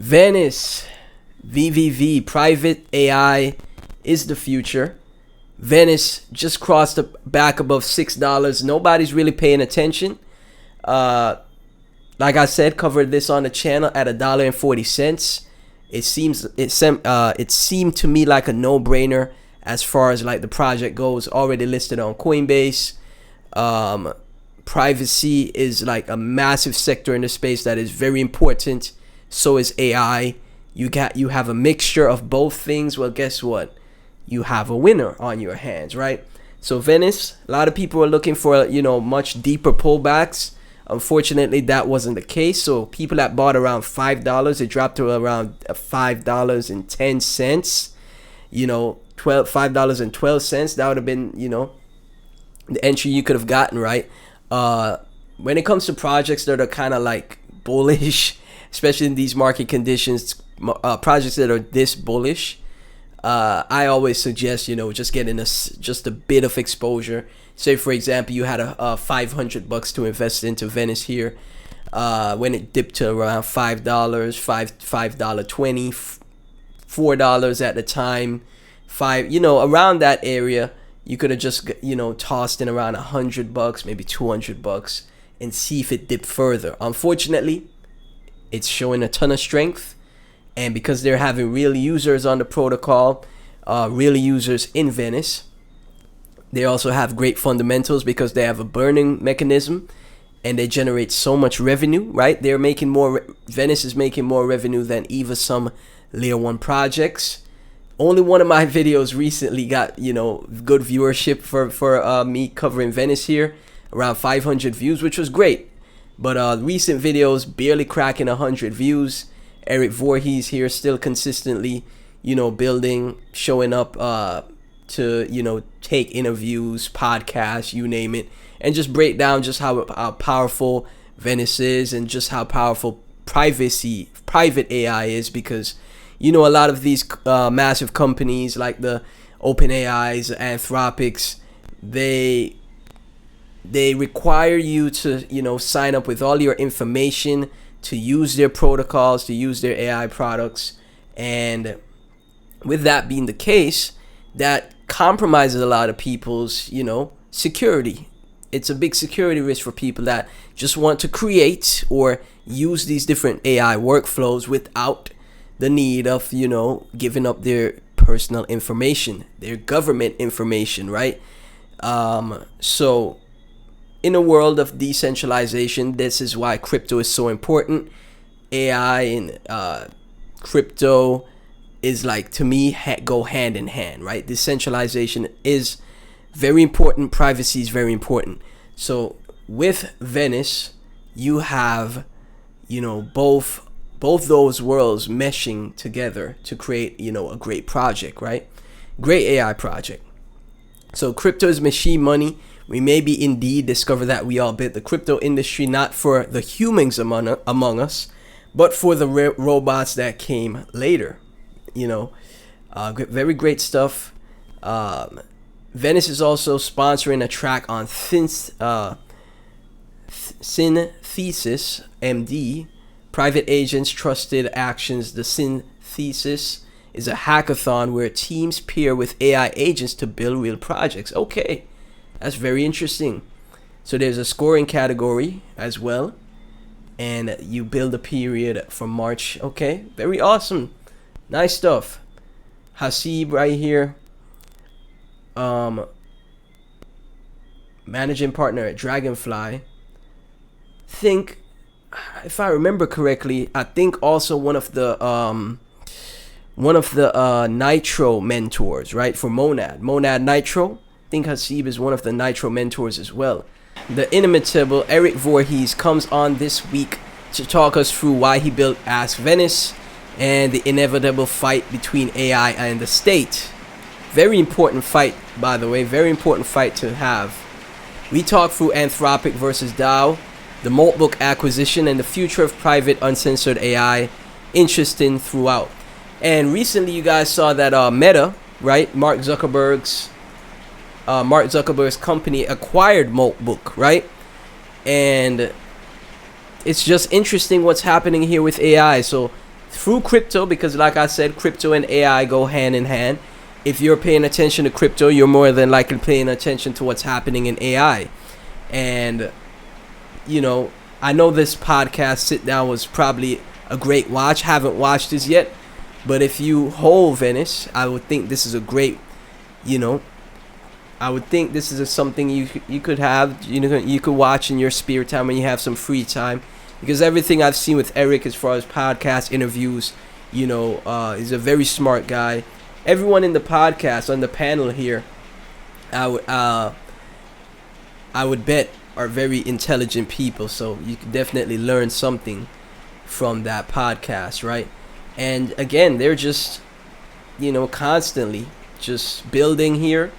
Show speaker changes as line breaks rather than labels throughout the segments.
Venice, VVV, private AI is the future. Venice just crossed back above $6. Nobody's really paying attention. Like I said, covered this on the channel at $1.40. It seemed to me like a no-brainer as far as like the project goes. Already listed on Coinbase. Privacy is like a massive sector in the space that is very important. So is AI. You have a mixture of both things. Well, guess what? You have a winner on your hands, right? So Venice, a lot of people are looking for, much deeper pullbacks. Unfortunately, that wasn't the case. So people that bought around $5, it dropped to around $5.10. $5.12. That would have been, the entry you could have gotten, right? When it comes to projects that are kind of like bullish, especially in these market conditions, projects that are this bullish, I always suggest, just getting just a bit of exposure. Say, for example, you had a $500 to invest into Venice here, when it dipped to around $5, $5.20, $4 at the time, around that area. You could have just, tossed in around $100, maybe $200, and see if it dipped further. Unfortunately, it's showing a ton of strength, and because they're having real users on the protocol, real users in Venice, they also have great fundamentals because they have a burning mechanism, and they generate so much revenue, right? Venice is making more revenue than even some layer 1 projects. Only one of my videos recently got, good viewership for me covering Venice here, around 500 views, which was great. But recent videos barely cracking 100 views. Eric Voorhees here still consistently, building, showing up to, take interviews, podcasts, you name it, and just break down just how powerful Venice is and just how powerful private AI is, because, a lot of these massive companies like the OpenAIs, Anthropics, they require you to, sign up with all your information to use their protocols, to use their AI products. And with that being the case, that compromises a lot of people's, security. It's a big security risk for people that just want to create or use these different AI workflows without the need of, giving up their personal information, their government information, right? So in a world of decentralization, this is why crypto is so important. AI and crypto is, like, to me, go hand in hand, right? Decentralization is very important. Privacy is very important. So with Venice, you have, both those worlds meshing together to create, a great project, right? Great AI project. So crypto is machine money. We maybe indeed discover that we all built the crypto industry not for the humans among us, but for the robots that came later. Very great stuff. Venice is also sponsoring a track on Synthesis MD, Private Agents, Trusted Actions. The Synthesis is a hackathon where teams pair with AI agents to build real projects. Okay. That's very interesting. So there's a scoring category as well, and you build a period from March. Okay, very awesome. Nice stuff. Hasib right here, managing partner at Dragonfly. Think, if I remember correctly, I think also one of the Nitro mentors, right, for Monad Nitro. I think Hasib is one of the Nitro mentors as well. The inimitable Eric Voorhees comes on this week to talk us through why he built Ask Venice and the inevitable fight between AI and the state. Very important fight, by the way. Very important fight to have. We talk through Anthropic versus DAO, the Maltbook acquisition, and the future of private uncensored AI. Interesting throughout. And recently you guys saw that Meta, right, Mark Zuckerberg's company acquired Maltbook, right? And it's just interesting what's happening here with AI. So through crypto, because like I said, crypto and AI go hand in hand. If you're paying attention to crypto, you're more than likely paying attention to what's happening in AI. And, you know, I know this podcast sit down was probably a great watch. Haven't watched this yet, but if you hold Venice, I would think this is a great, you know, I would think this is something you could have, you could watch in your spare time when you have some free time, because everything I've seen with Eric as far as podcast interviews, you know, is a very smart guy. Everyone in the podcast on the panel here, I would bet are very intelligent people, so you can definitely learn something from that podcast, right? And again, they're just, you know, constantly just building here.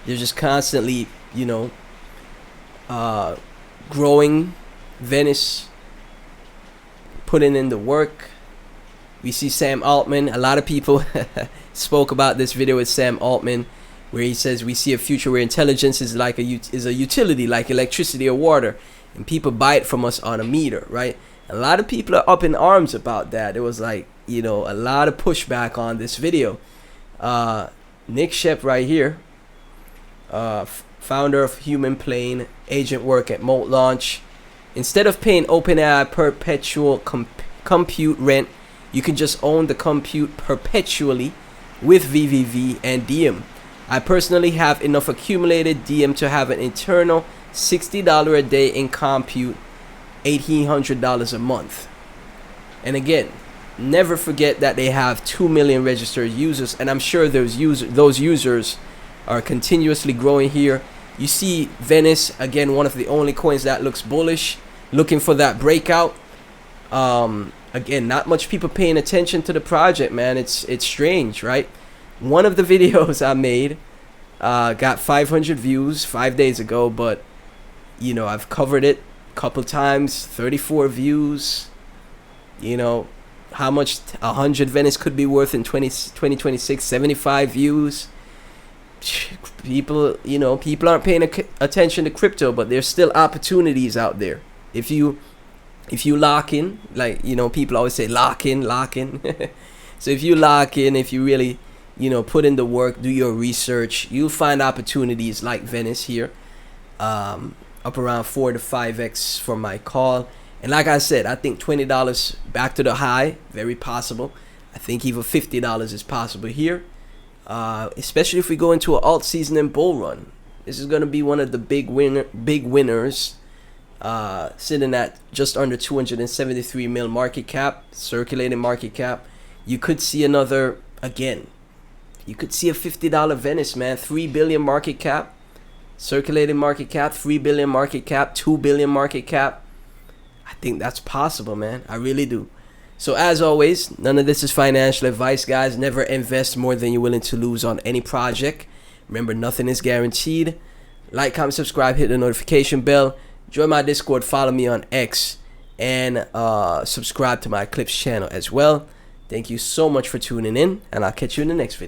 They're just constantly, you know, growing Venice, putting in the work. We see Sam Altman. A lot of people spoke about this video with Sam Altman, where he says we see a future where intelligence is like a utility, like electricity or water, and people buy it from us on a meter, right? A lot of people are up in arms about that. It was like, you know, a lot of pushback on this video. Nick Shep right here, founder of Human Plane, agent work at Moat Launch. Instead of paying OpenAI perpetual compute rent, you can just own the compute perpetually with VVV and Diem. I personally have enough accumulated Diem to have an internal $60 a day in compute, $1,800 a month. And again, never forget that they have 2 million registered users, and I'm sure those users are continuously growing here. You see Venice, again, one of the only coins that looks bullish, looking for that breakout. Again, not much people paying attention to the project, man. It's strange, right? One of the videos I made got 500 views 5 days ago, but, you know, I've covered it a couple times, 34 views. You know, how much 100 Venice could be worth in 2026, 75 views. People, you know, people aren't paying attention to crypto, but there's still opportunities out there. If you lock in, like, you know, people always say lock in. So if you lock in, if you really, you know, put in the work, do your research, you'll find opportunities like Venice here, up around 4 to 5x from my call. And like I said, I think $20 back to the high, very possible. I think even $50 is possible here, especially if we go into an alt season and bull run. This is going to be one of the big winners, sitting at just under 273 mil market cap, circulating market cap. You could see another, again, you could see a $50 Venice, man. 3 billion market cap, circulating market cap, 3 billion market cap, 2 billion market cap. I think that's possible, man. I really do. So as always, none of this is financial advice, guys. Never invest more than you're willing to lose on any project. Remember, nothing is guaranteed. Like, comment, subscribe, hit the notification bell. Join my Discord, follow me on X, and subscribe to my Clips channel as well. Thank you so much for tuning in, and I'll catch you in the next video.